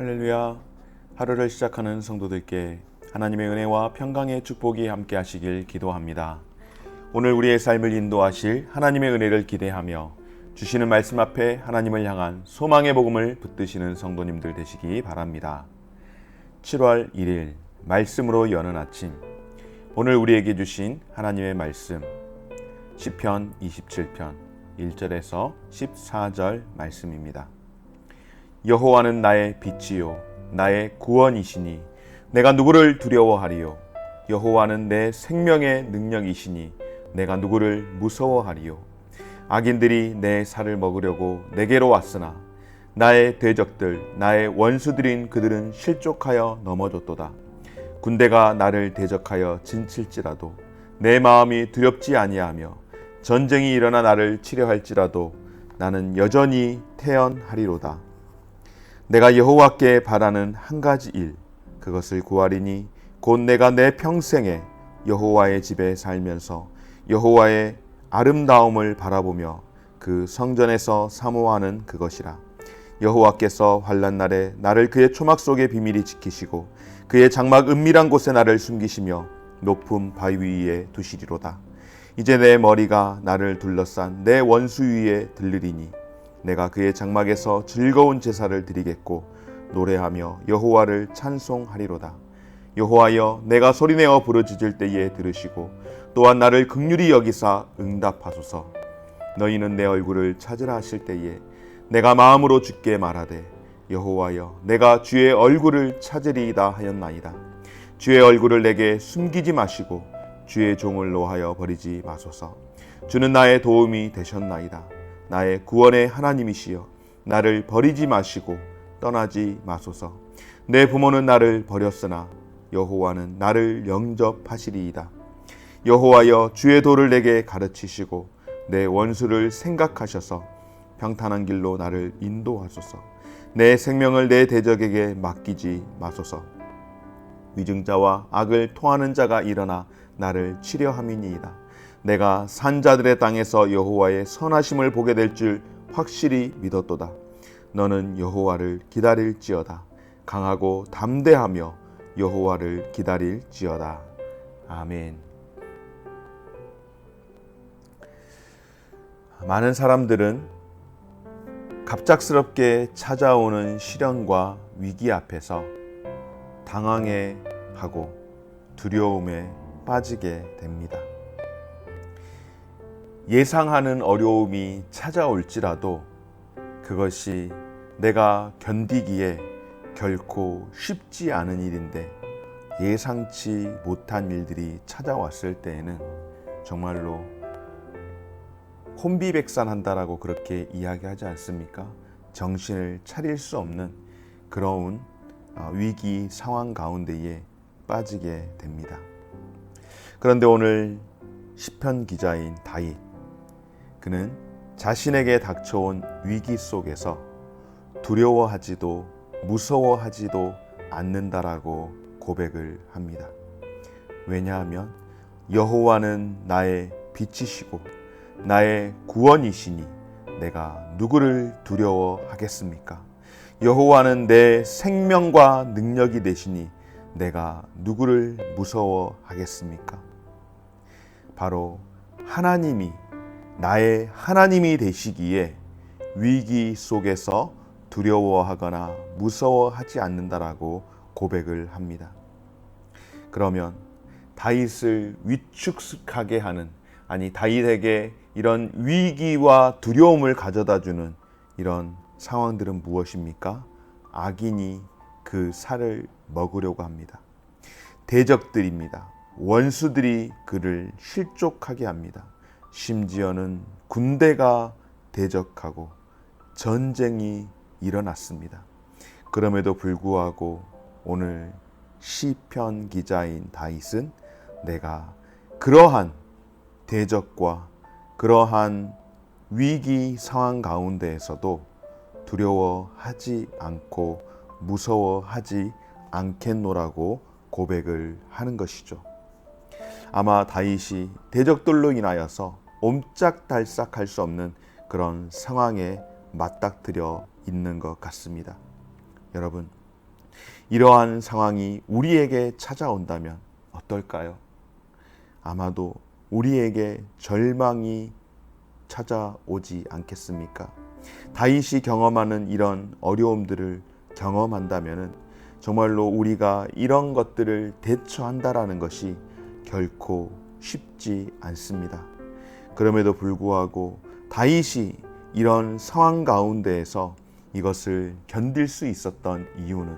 할렐루야. 하루를 시작하는 성도들께 하나님의 은혜와 평강의 축복이 함께 하시길 기도합니다. 오늘 우리의 삶을 인도하실 하나님의 은혜를 기대하며 주시는 말씀 앞에 하나님을 향한 소망의 복음을 붙드시는 성도님들 되시기 바랍니다. 7월 1일 말씀으로 여는 아침, 오늘 우리에게 주신 하나님의 말씀 시편 27편 1절에서 14절 말씀입니다. 여호와는 나의 빛이요 나의 구원이시니 내가 누구를 두려워하리요. 여호와는 내 생명의 능력이시니 내가 누구를 무서워하리요. 악인들이 내 살을 먹으려고 내게로 왔으나 나의 대적들 나의 원수들인 그들은 실족하여 넘어졌도다. 군대가 나를 대적하여 진칠지라도 내 마음이 두렵지 아니하며 전쟁이 일어나 나를 치려할지라도 나는 여전히 태연하리로다. 내가 여호와께 바라는 한 가지 일, 그것을 구하리니 곧 내가 내 평생에 여호와의 집에 살면서 여호와의 아름다움을 바라보며 그 성전에서 사모하는 그것이라. 여호와께서 환난 날에 나를 그의 초막 속에 비밀히 지키시고 그의 장막 은밀한 곳에 나를 숨기시며 높은 바위 위에 두시리로다. 이제 내 머리가 나를 둘러싼 내 원수 위에 들리리니 내가 그의 장막에서 즐거운 제사를 드리겠고 노래하며 여호와를 찬송하리로다. 여호와여, 내가 소리내어 부르짖을 때에 들으시고 또한 나를 긍휼히 여기사 응답하소서. 너희는 내 얼굴을 찾으라 하실 때에 내가 마음으로 주께 말하되 여호와여, 내가 주의 얼굴을 찾으리이다 하였나이다. 주의 얼굴을 내게 숨기지 마시고 주의 종을 노하여 버리지 마소서. 주는 나의 도움이 되셨나이다. 나의 구원의 하나님이시여, 나를 버리지 마시고 떠나지 마소서. 내 부모는 나를 버렸으나 여호와는 나를 영접하시리이다. 여호와여, 주의 도를 내게 가르치시고 내 원수를 생각하셔서 평탄한 길로 나를 인도하소서. 내 생명을 내 대적에게 맡기지 마소서. 위증자와 악을 토하는 자가 일어나 나를 치려함이니이다. 내가 산자들의 땅에서 여호와의 선하심을 보게 될 줄 확실히 믿었도다. 너는 여호와를 기다릴지어다. 강하고 담대하며 여호와를 기다릴지어다. 아멘. 많은 사람들은 갑작스럽게 찾아오는 시련과 위기 앞에서 당황해하고 두려움에 빠지게 됩니다. 예상하는 어려움이 찾아올지라도 그것이 내가 견디기에 결코 쉽지 않은 일인데 예상치 못한 일들이 찾아왔을 때에는 정말로 혼비백산한다라고 그렇게 이야기하지 않습니까? 정신을 차릴 수 없는 그러운 위기 상황 가운데에 빠지게 됩니다. 그런데 오늘 시편 기자인 다윗, 그는 자신에게 닥쳐온 위기 속에서 두려워하지도 무서워하지도 않는다라고 고백을 합니다. 왜냐하면 여호와는 나의 빛이시고 나의 구원이시니 내가 누구를 두려워하겠습니까? 여호와는 내 생명과 능력이 되시니 내가 누구를 무서워하겠습니까? 바로 하나님이 나의 하나님이 되시기에 위기 속에서 두려워하거나 무서워하지 않는다라고 고백을 합니다. 그러면 다윗을 위축하게 하는, 다윗에게 이런 위기와 두려움을 가져다주는 이런 상황들은 무엇입니까? 악인이 그 살을 먹으려고 합니다. 대적들입니다. 원수들이 그를 실족하게 합니다. 심지어는 군대가 대적하고 전쟁이 일어났습니다. 그럼에도 불구하고 오늘 시편 기자인 다윗은 내가 그러한 대적과 그러한 위기 상황 가운데에서도 두려워하지 않고 무서워하지 않겠노라고 고백을 하는 것이죠. 아마 다윗이 대적들로 인하여서 옴짝달싹할 수 없는 그런 상황에 맞닥뜨려 있는 것 같습니다. 여러분, 이러한 상황이 우리에게 찾아온다면 어떨까요? 아마도 우리에게 절망이 찾아오지 않겠습니까? 다윗이 경험하는 이런 어려움들을 경험한다면 정말로 우리가 이런 것들을 대처한다라는 것이 결코 쉽지 않습니다. 그럼에도 불구하고 다윗이 이런 상황 가운데에서 이것을 견딜 수 있었던 이유는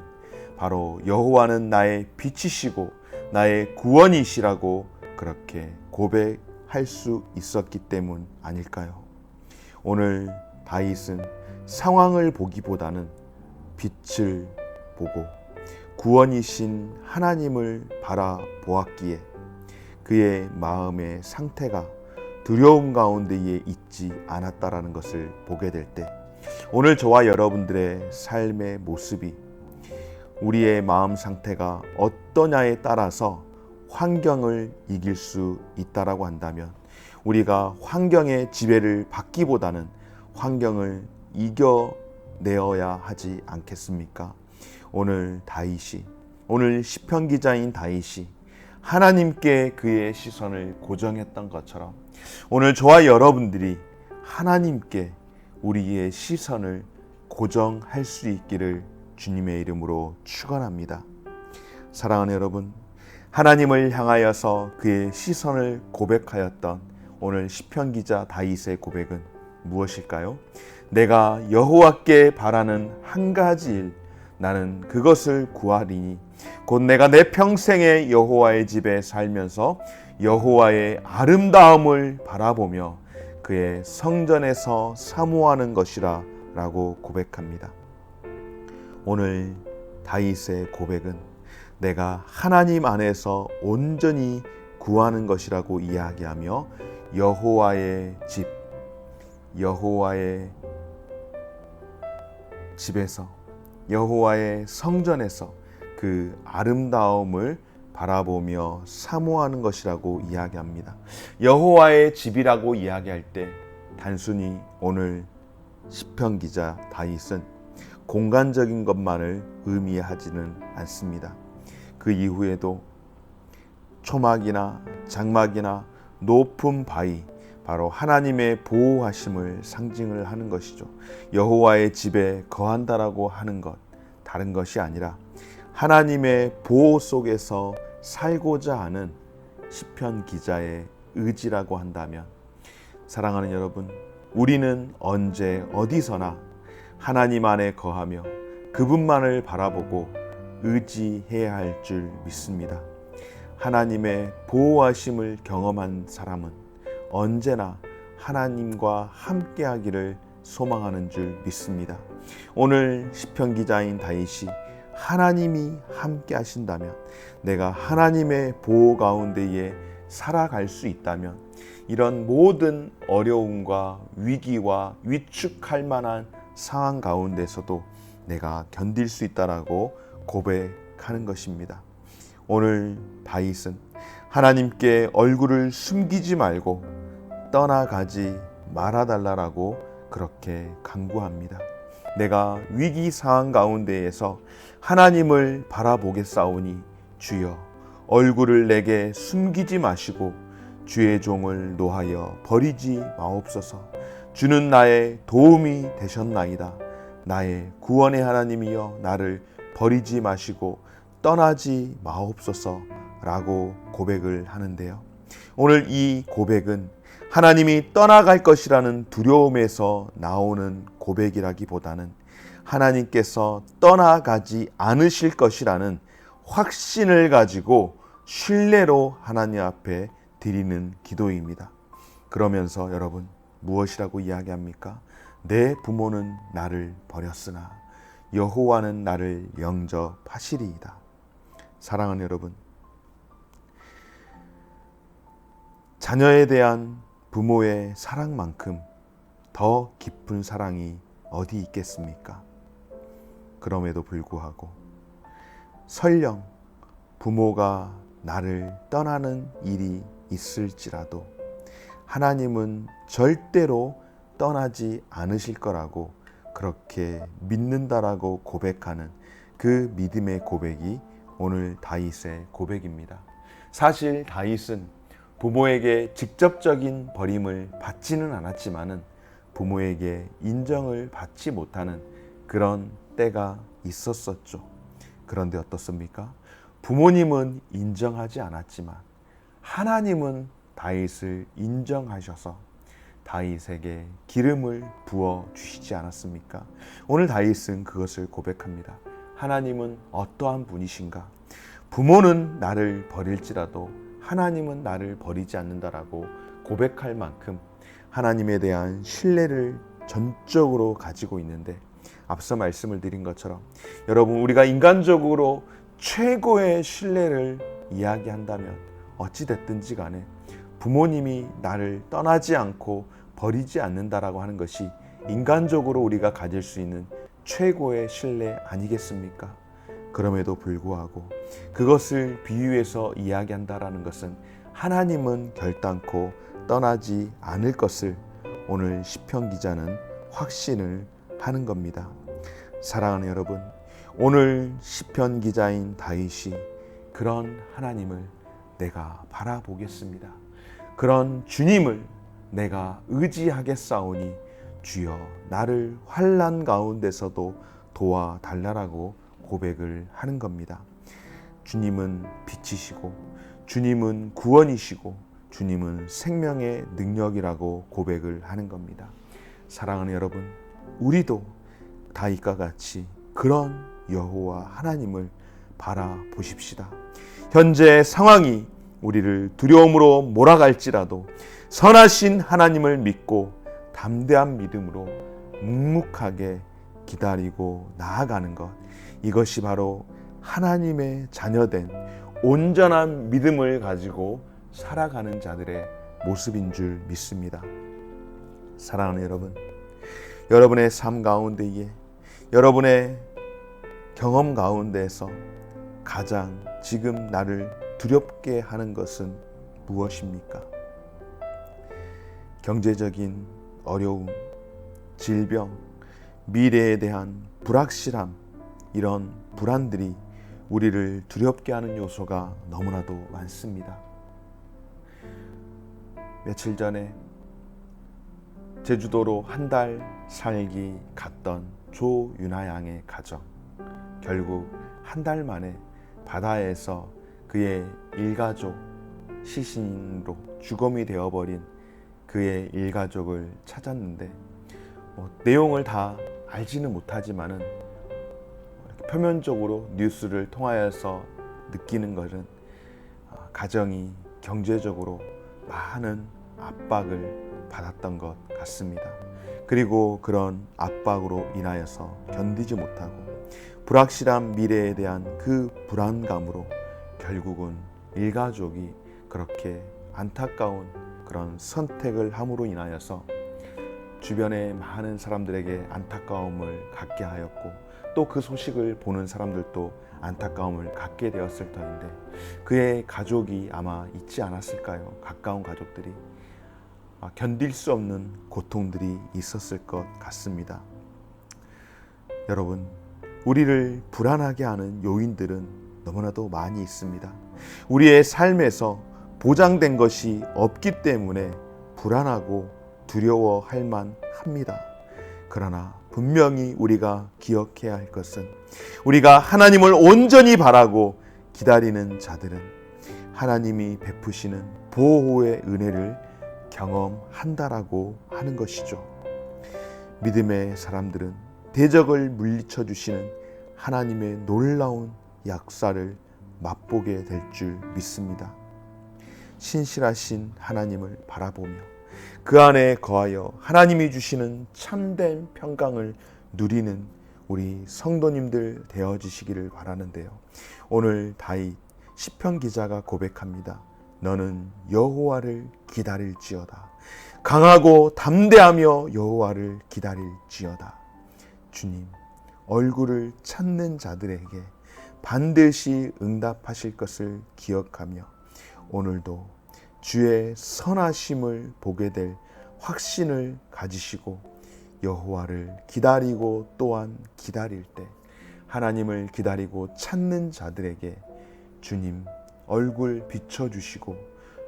바로 여호와는 나의 빛이시고 나의 구원이시라고 그렇게 고백할 수 있었기 때문 아닐까요? 오늘 다윗은 상황을 보기보다는 빛을 보고 구원이신 하나님을 바라보았기에 그의 마음의 상태가 두려움 가운데에 있지 않았다라는 것을 보게 될 때 오늘 저와 여러분들의 삶의 모습이 우리의 마음 상태가 어떠냐에 따라서 환경을 이길 수 있다라고 한다면 우리가 환경의 지배를 받기보다는 환경을 이겨내어야 하지 않겠습니까? 오늘 시편 기자인 다윗이 하나님께 그의 시선을 고정했던 것처럼 오늘 저와 여러분들이 하나님께 우리의 시선을 고정할 수 있기를 주님의 이름으로 축원합니다. 사랑하는 여러분, 하나님을 향하여서 그의 시선을 고백하였던 오늘 시편 기자 다윗의 고백은 무엇일까요? 내가 여호와께 바라는 한 가지 일, 나는 그것을 구하리니 곧 내가 내 평생에 여호와의 집에 살면서 여호와의 아름다움을 바라보며 그의 성전에서 사모하는 것이라 라고 고백합니다. 오늘 다윗의 고백은 내가 하나님 안에서 온전히 구하는 것이라고 이야기하며 여호와의 집에서 여호와의 성전에서 그 아름다움을 바라보며 사모하는 것이라고 이야기합니다. 여호와의 집이라고 이야기할 때 단순히 오늘 시편 기자 다윗은 공간적인 것만을 의미하지는 않습니다. 그 이후에도 초막이나 장막이나 높은 바위, 바로 하나님의 보호하심을 상징을 하는 것이죠. 여호와의 집에 거한다라고 하는 것, 다른 것이 아니라 하나님의 보호 속에서 살고자 하는 시편 기자의 의지라고 한다면, 사랑하는 여러분, 우리는 언제 어디서나 하나님 안에 거하며 그분만을 바라보고 의지해야 할 줄 믿습니다. 하나님의 보호하심을 경험한 사람은 언제나 하나님과 함께하기를 소망하는 줄 믿습니다. 오늘 시편 기자인 다윗이 하나님이 함께 하신다면, 내가 하나님의 보호 가운데에 살아갈 수 있다면 이런 모든 어려움과 위기와 위축할 만한 상황 가운데서도 내가 견딜 수 있다라고 고백하는 것입니다. 오늘 다윗은 하나님께 얼굴을 숨기지 말고 떠나가지 말아달라고 그렇게 간구합니다. 내가 위기 상황 가운데에서 하나님을 바라보겠사오니 주여 얼굴을 내게 숨기지 마시고 주의 종을 노하여 버리지 마옵소서. 주는 나의 도움이 되셨나이다. 나의 구원의 하나님이여 나를 버리지 마시고 떠나지 마옵소서 라고 고백을 하는데요. 오늘 이 고백은 하나님이 떠나갈 것이라는 두려움에서 나오는 고백이라기보다는 하나님께서 떠나가지 않으실 것이라는 확신을 가지고 신뢰로 하나님 앞에 드리는 기도입니다. 그러면서 여러분, 무엇이라고 이야기합니까? 내 부모는 나를 버렸으나 여호와는 나를 영접하시리이다. 사랑하는 여러분, 자녀에 대한 부모의 사랑만큼 더 깊은 사랑이 어디 있겠습니까? 그럼에도 불구하고 설령 부모가 나를 떠나는 일이 있을지라도 하나님은 절대로 떠나지 않으실 거라고 그렇게 믿는다라고 고백하는 그 믿음의 고백이 오늘 다윗의 고백입니다. 사실 다윗은 부모에게 직접적인 버림을 받지는 않았지만은 부모에게 인정을 받지 못하는 그런 때가 있었었죠. 그런데 어떻습니까? 부모님은 인정하지 않았지만 하나님은 다윗을 인정하셔서 다윗에게 기름을 부어 주시지 않았습니까? 오늘 다윗은 그것을 고백합니다. 하나님은 어떠한 분이신가? 부모는 나를 버릴지라도 하나님은 나를 버리지 않는다라고 고백할 만큼 하나님에 대한 신뢰를 전적으로 가지고 있는데, 앞서 말씀을 드린 것처럼 여러분, 우리가 인간적으로 최고의 신뢰를 이야기한다면 어찌 됐든지 간에 부모님이 나를 떠나지 않고 버리지 않는다라고 하는 것이 인간적으로 우리가 가질 수 있는 최고의 신뢰 아니겠습니까? 그럼에도 불구하고 그것을 비유해서 이야기한다라는 것은 하나님은 결단코 떠나지 않을 것을 오늘 시편 기자는 확신을 하는 겁니다. 사랑하는 여러분, 오늘 시편 기자인 다윗이 그런 하나님을 내가 바라보겠습니다. 그런 주님을 내가 의지하겠사오니 주여 나를 환난 가운데서도 도와달라라고 고백을 하는 겁니다. 주님은 빛이시고 주님은 구원이시고 주님은 생명의 능력이라고 고백을 하는 겁니다. 사랑하는 여러분, 우리도 다윗과 같이 그런 여호와 하나님을 바라보십시다. 현재 상황이 우리를 두려움으로 몰아갈지라도 선하신 하나님을 믿고 담대한 믿음으로 묵묵하게 기다리고 나아가는 것, 이것이 바로 하나님의 자녀된 온전한 믿음을 가지고 살아가는 자들의 모습인 줄 믿습니다. 사랑하는 여러분, 여러분의 삶 가운데에, 여러분의 경험 가운데에서 가장 지금 나를 두렵게 하는 것은 무엇입니까? 경제적인 어려움, 질병, 미래에 대한 불확실함, 이런 불안들이 우리를 두렵게 하는 요소가 너무나도 많습니다. 며칠 전에 제주도로 한 달 살기 갔던 조윤아 양의 가정, 결국 한 달 만에 바다에서 그의 일가족 시신으로 주검이 되어버린 그의 일가족을 찾았는데, 내용을 다 알지는 못하지만은 표면적으로 뉴스를 통하여서 느끼는 것은 가정이 경제적으로 많은 압박을 받았던 것 같습니다. 그리고 그런 압박으로 인하여서 견디지 못하고 불확실한 미래에 대한 그 불안감으로 결국은 일가족이 그렇게 안타까운 그런 선택을 함으로 인하여서 주변의 많은 사람들에게 안타까움을 갖게 하였고, 또 그 소식을 보는 사람들도 안타까움을 갖게 되었을 터인데, 그의 가족이 아마 있지 않았을까요? 가까운 가족들이 견딜 수 없는 고통들이 있었을 것 같습니다. 여러분, 우리를 불안하게 하는 요인들은 너무나도 많이 있습니다. 우리의 삶에서 보장된 것이 없기 때문에 불안하고 두려워할 만합니다. 그러나 분명히 우리가 기억해야 할 것은, 우리가 하나님을 온전히 바라고 기다리는 자들은 하나님이 베푸시는 보호의 은혜를 경험한다라고 하는 것이죠. 믿음의 사람들은 대적을 물리쳐 주시는 하나님의 놀라운 약사를 맛보게 될 줄 믿습니다. 신실하신 하나님을 바라보며 그 안에 거하여 하나님이 주시는 참된 평강을 누리는 우리 성도님들 되어지시기를 바라는데요. 오늘 다윗 시편 기자가 고백합니다. 너는 여호와를 기다릴지어다. 강하고 담대하며 여호와를 기다릴지어다. 주님, 얼굴을 찾는 자들에게 반드시 응답하실 것을 기억하며 오늘도 주의 선하심을 보게 될 확신을 가지시고 여호와를 기다리고 또한 기다릴 때 하나님을 기다리고 찾는 자들에게 주님 얼굴 비춰주시고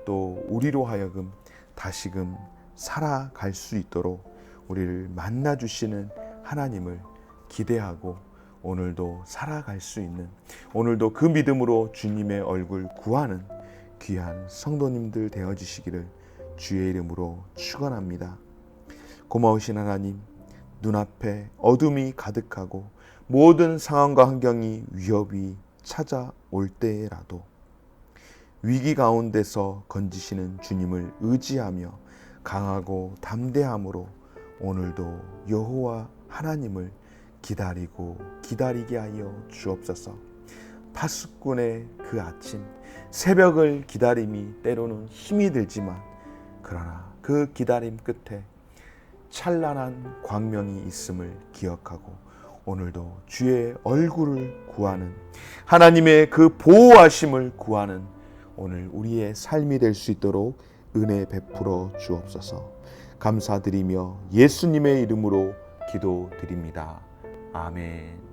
또 우리로 하여금 다시금 살아갈 수 있도록 우리를 만나주시는 하나님을 기대하고 오늘도 살아갈 수 있는, 오늘도 그 믿음으로 주님의 얼굴 구하는 귀한 성도님들 되어지시기를 주의 이름으로 축원합니다. 고마우신 하나님, 눈앞에 어둠이 가득하고 모든 상황과 환경이 위협이 찾아올 때라도 위기 가운데서 건지시는 주님을 의지하며 강하고 담대함으로 오늘도 여호와 하나님을 기다리고 기다리게 하여 주옵소서. 파수꾼의 그 아침 새벽을 기다림이 때로는 힘이 들지만 그러나 그 기다림 끝에 찬란한 광명이 있음을 기억하고 오늘도 주의 얼굴을 구하는, 하나님의 그 보호하심을 구하는 오늘 우리의 삶이 될 수 있도록 은혜 베풀어 주옵소서. 감사드리며 예수님의 이름으로 기도드립니다. 아멘.